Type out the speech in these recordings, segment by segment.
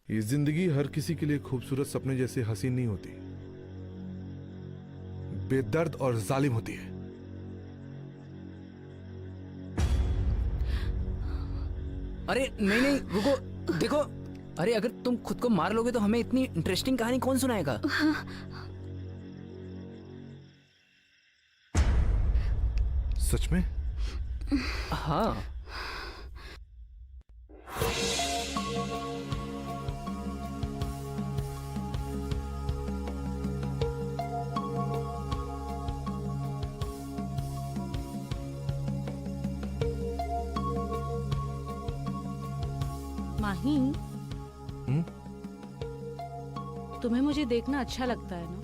ये जिंदगी हर किसी के लिए खूबसूरत सपने जैसे हसीन नहीं होती, बेदर्द और जालिम होती है। अरे नहीं नहीं रुको, देखो, अरे अगर तुम खुद को मार लोगे तो हमें इतनी इंटरेस्टिंग कहानी कौन सुनाएगा? सच में? हाँ। माही, तुम्हें मुझे देखना अच्छा लगता है ना?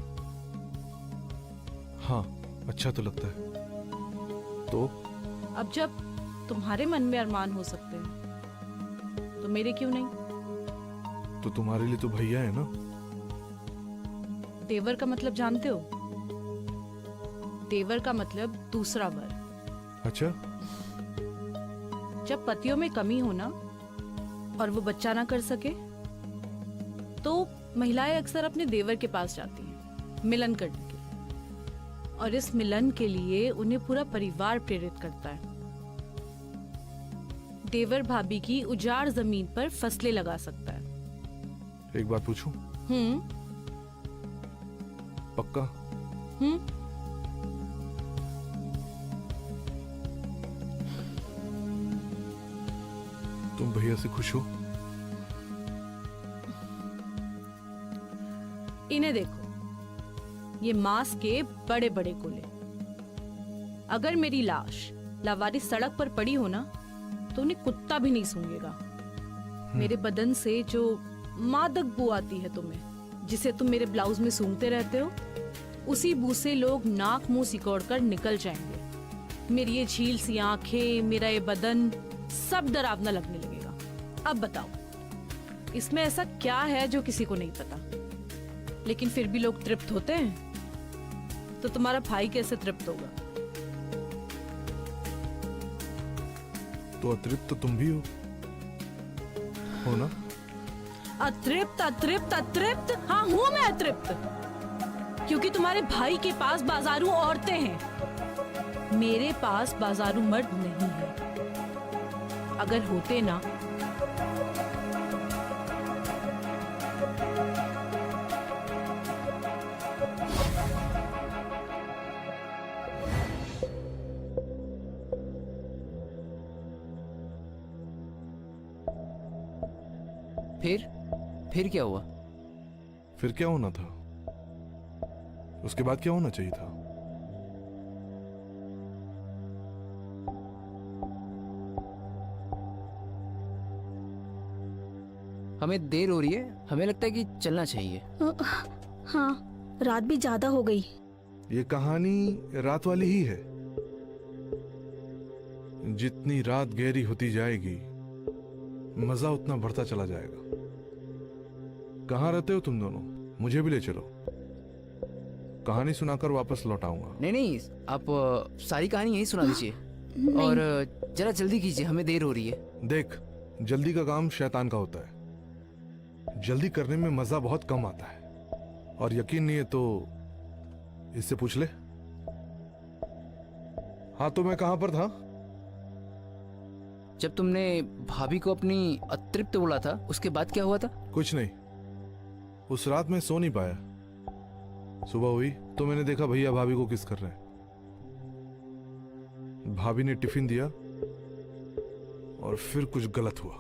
हाँ, अच्छा तो लगता है। तो अब जब तुम्हारे मन में अरमान हो सकते हैं तो मेरे क्यों नहीं? तो तुम्हारे लिए तो भैया है ना। तेवर का मतलब जानते हो? तेवर का मतलब दूसरा वर। अच्छा, जब पतियों में कमी हो ना और वो बच्चा ना कर सके तो महिलाएं अक्सर अपने देवर के पास जाती हैं मिलन करने के लिए, और इस मिलन के लिए उन्हें पूरा परिवार प्रेरित करता है। देवर भाभी की उजाड़ जमीन पर फसलें लगा सकता है। एक बात पूछूं? पक्का? तुम भैया से खुश हो? इन्हें देखो, ये मांस के बड़े बड़े गोले। अगर मेरी लाश लावारिस सड़क पर पड़ी हो ना तो उन्हें कुत्ता भी नहीं सूंघेगा। मेरे बदन से जो मादक बू आती है तुम्हें, जिसे तुम मेरे ब्लाउज में सूंघते रहते हो, उसी बू से लोग नाक मुंह सिकोड़ कर निकल जाएंगे। मेरी ये झील सी आंखें, मेरा ये बदन सब डरावना लगने लगेगा। अब बताओ, इसमें ऐसा क्या है जो किसी को नहीं पता, लेकिन फिर भी लोग तृप्त होते हैं? तो तुम्हारा भाई कैसे तृप्त होगा? तो अतृप्त तो तुम भी हो ना? अतृप्त अतृप्त अतृप्त? हाँ, हूं मैं अतृप्त, क्योंकि तुम्हारे भाई के पास बाजारू औरतें हैं, मेरे पास बाजारू मर्द नहीं है। अगर होते ना फिर क्या हुआ? फिर क्या होना था? उसके बाद क्या होना चाहिए था? हमें देर हो रही है, हमें लगता है कि चलना चाहिए। हाँ, रात भी ज्यादा हो गई। ये कहानी रात वाली ही है। जितनी रात गहरी होती जाएगी मजा उतना बढ़ता चला जाएगा। कहाँ रहते हो तुम दोनों? मुझे भी ले चलो, कहानी सुनाकर वापस लौट आऊंगा। नहीं नहीं, आप सारी कहानी यही सुना दीजिए, और जरा जल्दी कीजिए, हमें देर हो रही है। देख, जल्दी का काम शैतान का होता है। जल्दी करने में मजा बहुत कम आता है, और यकीन नहीं है तो इससे पूछ ले। हाँ, तो मैं कहां पर था? जब तुमने भाभी को अपनी अतृप्त बोला था, उसके बाद क्या हुआ था? कुछ नहीं, उस रात मैं सो नहीं पाया। सुबह हुई तो मैंने देखा भैया भाभी को किस कर रहे हैं। भाभी ने टिफिन दिया और फिर कुछ गलत हुआ।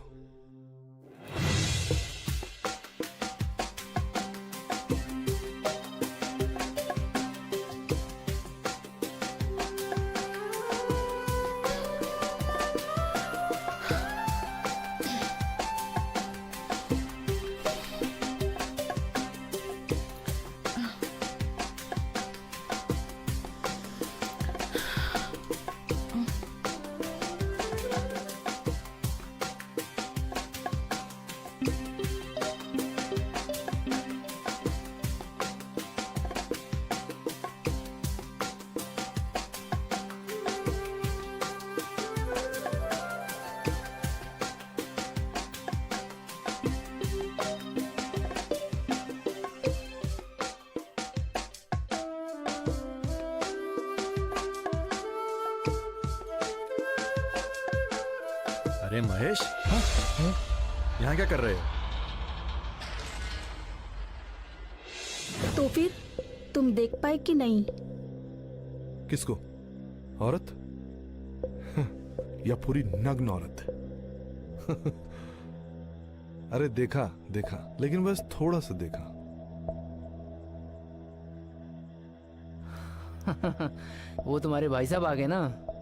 अरे महेश, यहाँ क्या कर रहे हो? तो फिर तुम देख पाए कि नहीं? किसको? औरत? या पूरी नग्न औरत? अरे देखा देखा, लेकिन बस थोड़ा सा देखा। वो तुम्हारे भाई साहब आ गए ना,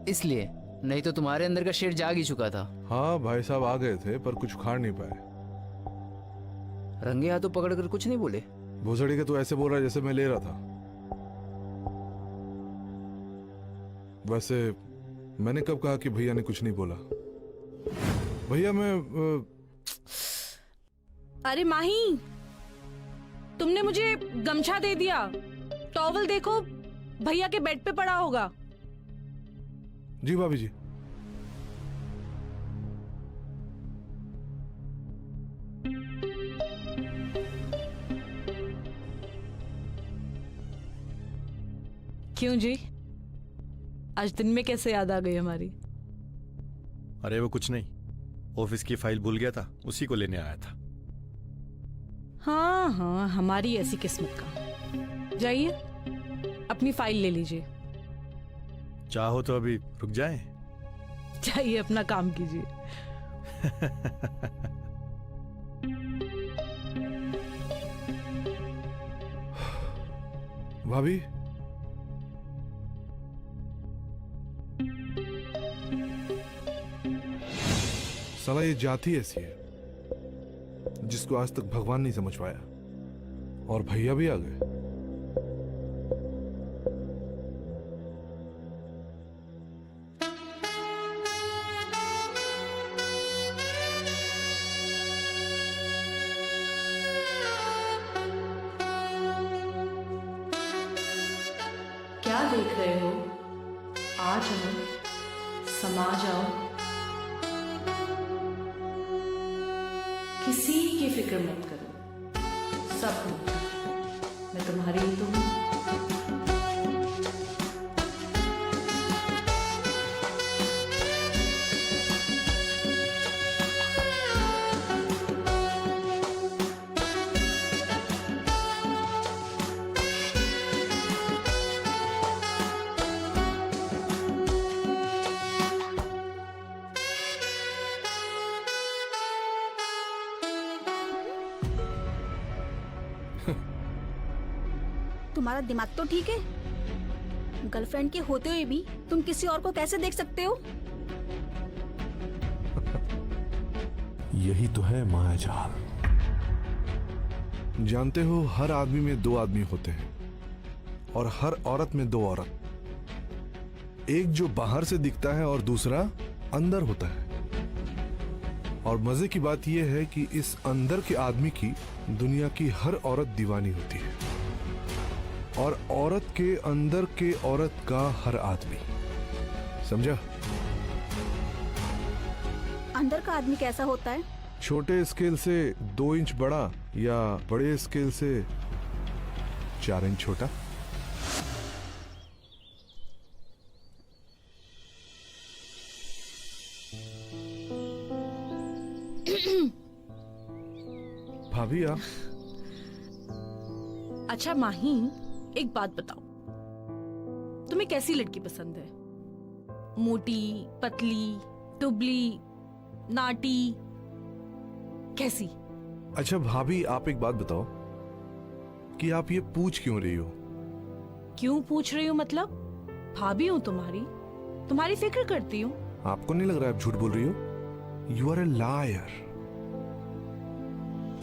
इसलिए। नहीं तो तुम्हारे अंदर का शेर जाग ही चुका था। हाँ भाई साहब आ गए थे, पर कुछ उखाड़ नहीं पाए। रंगे हाथों पकड़कर कुछ नहीं बोले? भोसड़ी के तो ऐसे बोल रहा है जैसे मैं ले रहा था। वैसे मैंने कब कहा कि भैया ने कुछ नहीं बोला? भैया मैं अरे माही, तुमने मुझे गमछा दे दिया। टॉवल देखो, भैया के बेड पे पड़ा होगा। जी भाभी जी। क्यों जी, आज दिन में कैसे याद आ गई हमारी? अरे वो कुछ नहीं, ऑफिस की फाइल भूल गया था, उसी को लेने आया था। हाँ हाँ, हमारी ऐसी किस्मत का। जाइए, अपनी फाइल ले लीजिए। चाहो तो अभी रुक जाएं? जाइए, अपना काम कीजिए। भाभी, साला ये जाति ऐसी है जिसको आज तक भगवान नहीं समझ पाया, और भैया भी आ गए। क्या देख रहे हो? आ जाओ, समा जाओ। किसी की फिक्र मत करो, सब होगा। मैं तुम्हारी ही तो हूँ। तुम्हारा दिमाग तो ठीक है? गर्लफ्रेंड के होते हुए भी तुम किसी और को कैसे देख सकते हो? यही तो है मायाजाल। जानते हो, हर आदमी में दो आदमी होते हैं, और हर औरत में दो औरत। एक जो बाहर से दिखता है और दूसरा अंदर होता है। और मजे की बात यह है कि इस अंदर के आदमी की दुनिया की हर औरत दीवानी होती है, और औरत के अंदर के औरत का हर आदमी। समझा? अंदर का आदमी कैसा होता है? छोटे स्केल से 2 इंच बड़ा, या बड़े स्केल से 4 इंच छोटा। भाभी आप। अच्छा माही, एक बात बताओ, तुम्हें कैसी लड़की पसंद है? मोटी, पतली, दुबली, नाटी, कैसी? अच्छा भाभी, आप एक बात बताओ कि आप ये पूछ क्यों रही हो? क्यों पूछ रही हूँ मतलब? भाभी हूँ तुम्हारी, तुम्हारी फिक्र करती हूँ। आपको नहीं लग रहा है आप झूठ बोल रही हो? You are a liar.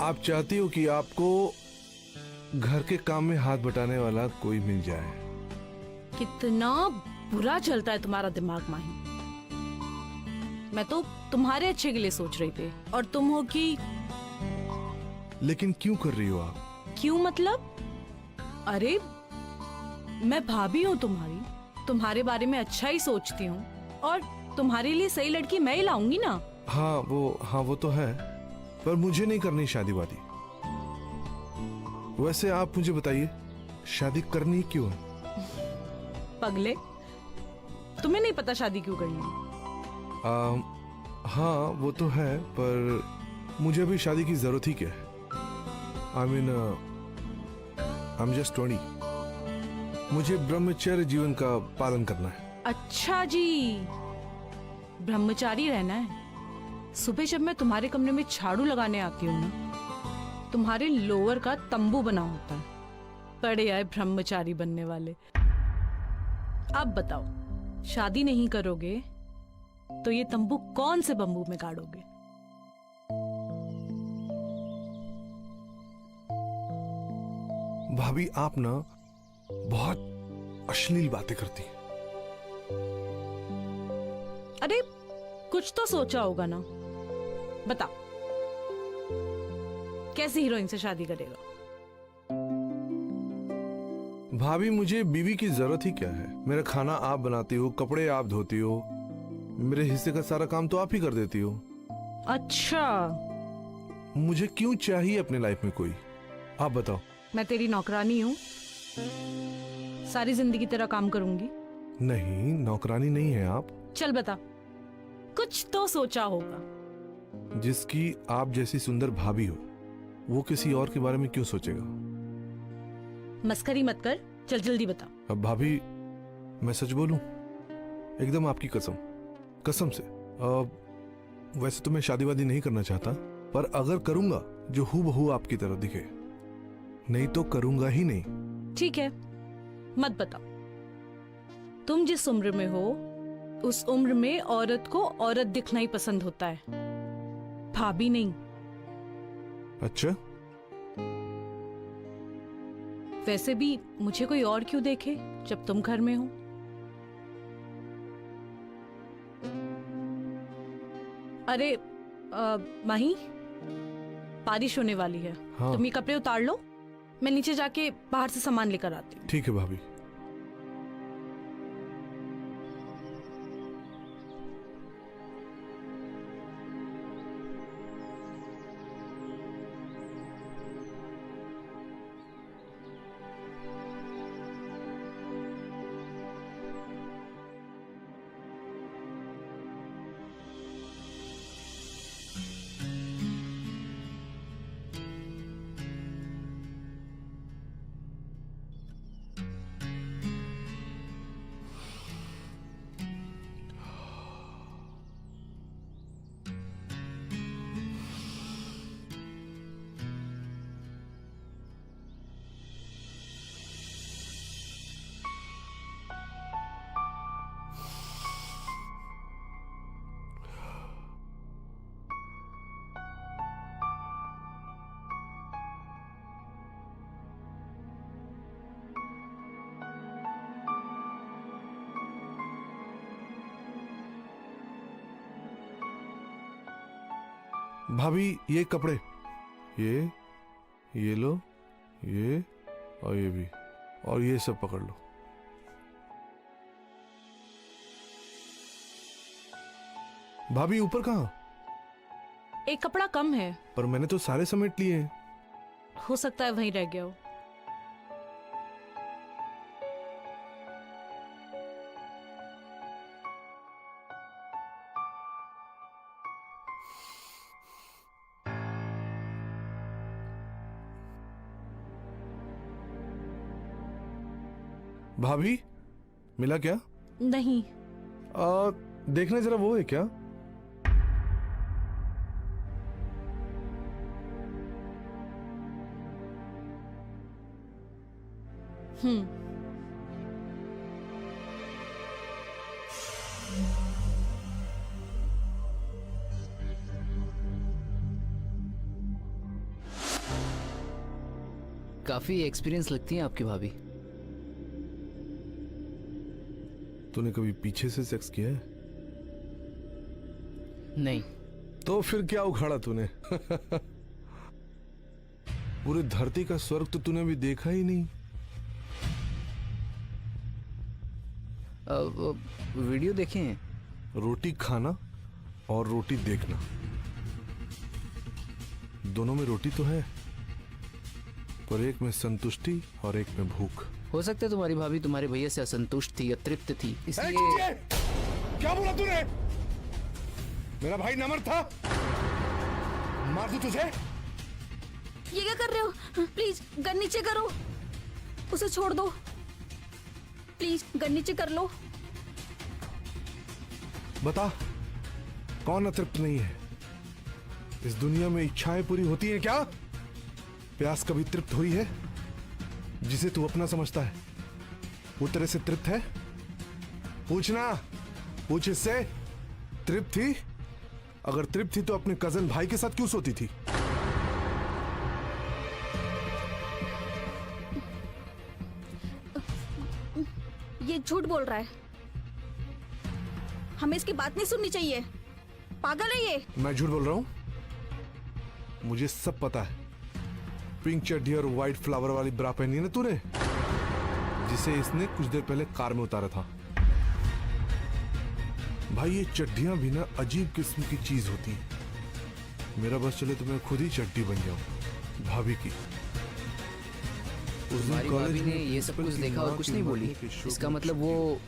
आप चाहती हो कि आपको घर के काम में हाथ बटाने वाला कोई मिल जाए। कितना बुरा चलता है तुम्हारा दिमाग माही। मैं तो तुम्हारे अच्छे के लिए सोच रही थी, और तुम हो कि। लेकिन क्यों कर रही हो आप? क्यों मतलब? अरे मैं भाभी हूँ तुम्हारी, तुम्हारे बारे में अच्छा ही सोचती हूँ, और तुम्हारे लिए सही लड़की मैं ही लाऊंगी ना। हाँ वो तो है, पर मुझे नहीं करनी शादी वादी। वैसे आप मुझे बताइए, शादी करनी क्यों है? पगले, तुम्हें नहीं पता शादी क्यों करनी है? हाँ वो तो है, पर मुझे अभी शादी की जरूरत ही क्या है? I am just 20। मुझे ब्रह्मचर्य जीवन का पालन करना है। अच्छा जी, ब्रह्मचारी रहना है। सुबह जब मैं तुम्हारे कमरे में झाड़ू लगाने आती हूँ ना, तुम्हारे लोअर का तंबू बना होता है। पड़े आए ब्रह्मचारी बनने वाले। अब बताओ, शादी नहीं करोगे तो ये तंबू कौन से बम्बू में गाड़ोगे? भाभी आप ना बहुत अश्लील बातें करती हैं। अरे कुछ तो सोचा होगा ना। बता, कैसी हीरोइन से शादी करेगा? भाभी मुझे बीवी की जरूरत ही क्या है? मेरा खाना आप बनाती हो, कपड़े आप धोती हो, मेरे हिस्से का सारा काम तो आप ही कर देती हो। अच्छा, मुझे क्यों चाहिए अपने लाइफ में कोई? आप बताओ। मैं तेरी नौकरानी हूँ, सारी जिंदगी तेरा काम करूंगी। नहीं, नौकरानी नहीं है आप। चल बता, कुछ तो सोचा होगा। जिसकी आप जैसी सुंदर भाभी हो, वो किसी और के बारे में क्यों सोचेगा? मस्करी मत कर, चल जल्दी बता। अब भाभी मैं सच बोलूं, एकदम आपकी कसम, कसम से। वैसे तो मैं शादी वादी नहीं करना चाहता, पर अगर करूंगा जो हूबहू आपकी तरह दिखे, नहीं तो करूंगा ही नहीं। ठीक है, मत बताओ। तुम जिस उम्र में हो, उस उम्र में औरत को औरत दिखना ही पसंद होता है, भाभी नहीं। अच्छा, वैसे भी मुझे कोई और क्यों देखे जब तुम घर में हो? अरे माही, बारिश होने वाली है। हाँ। तुम ये कपड़े उतार लो, मैं नीचे जाके बाहर से सामान लेकर आती हूँ। ठीक है भाभी। भाभी ये कपड़े, ये लो, ये और ये भी, और ये सब पकड़ लो। भाभी ऊपर कहाँ? एक कपड़ा कम है, पर मैंने तो सारे समेट लिए हैं। हो सकता है वहीं रह गया हो। भाभी मिला क्या? नहीं। देखना जरा, वो है क्या? काफी एक्सपीरियंस लगती हैं आपकी भाभी। तूने कभी पीछे से सेक्स किया है? नहीं। तो फिर क्या उखाड़ा तूने? पूरी धरती का स्वर्ग तो तूने अभी देखा ही नहीं। वीडियो देखे हैं? रोटी खाना और रोटी देखना, दोनों में रोटी तो है, पर एक में संतुष्टि और एक में भूख। हो सकता है तुम्हारी भाभी तुम्हारे भैया से असंतुष्ट थी, अतृप्त थी, इसलिए। क्या बोला तूने? मेरा भाई नमर था, मार दूं तुझे? ये क्या कर रहे हो? प्लीज गन नीचे करो, उसे छोड़ दो। प्लीज गन नीचे कर लो। बता, कौन अतृप्त नहीं है? इस दुनिया में इच्छाएं पूरी होती हैं क्या? प्यास कभी तृप्त हुई है? जिसे तू अपना समझता है वो तेरे से तृप्त है? पूछना, पूछ इससे। तृप्त थी? अगर तृप्त थी तो अपने कजन भाई के साथ क्यों सोती थी? ये झूठ बोल रहा है, हमें इसकी बात नहीं सुननी चाहिए। पागल है ये। मैं झूठ बोल रहा हूं? मुझे सब पता है। पिंक चड्डी और व्हाइट फ्लावर वाली ब्रा पहनी है ना तूने, जिसे इसने कुछ देर पहले कार में उतारा था। भाई ये चड्डियां भी ना अजीब किस्म की चीज होती हैं। मेरा बस चले तो मैं खुद ही चड्डी बन जाऊं भाभी की। उस दिन तुम्हारी कॉलेज भाभी ने में ये सब कुछ प्रिंसिपल की देखा और मां कुछ की नहीं मरने बोली। के शोक इसका में मतलब वो,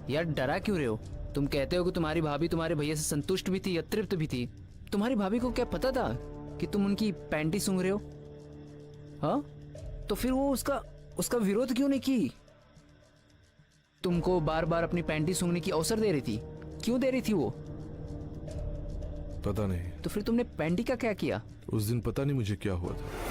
यार डरा क्यों रहे हो? तुम कहते हो कि तुम्हारी भाभी तुम्हारे भैया से संतुष्ट भी थी, अतृप्त भी थी। तुम्हारी भाभी को क्या पता था कि तुम उनकी पैंटी सूंघ रहे हो? हाँ, तो फिर वो उसका विरोध क्यों नहीं की? तुमको बार बार अपनी पैंटी सूंघने की अवसर दे रही थी, क्यों दे रही थी वो? पता नहीं। तो फिर तुमने पैंटी का क्या किया? उस दिन पता नहीं मुझे क्या हुआ था।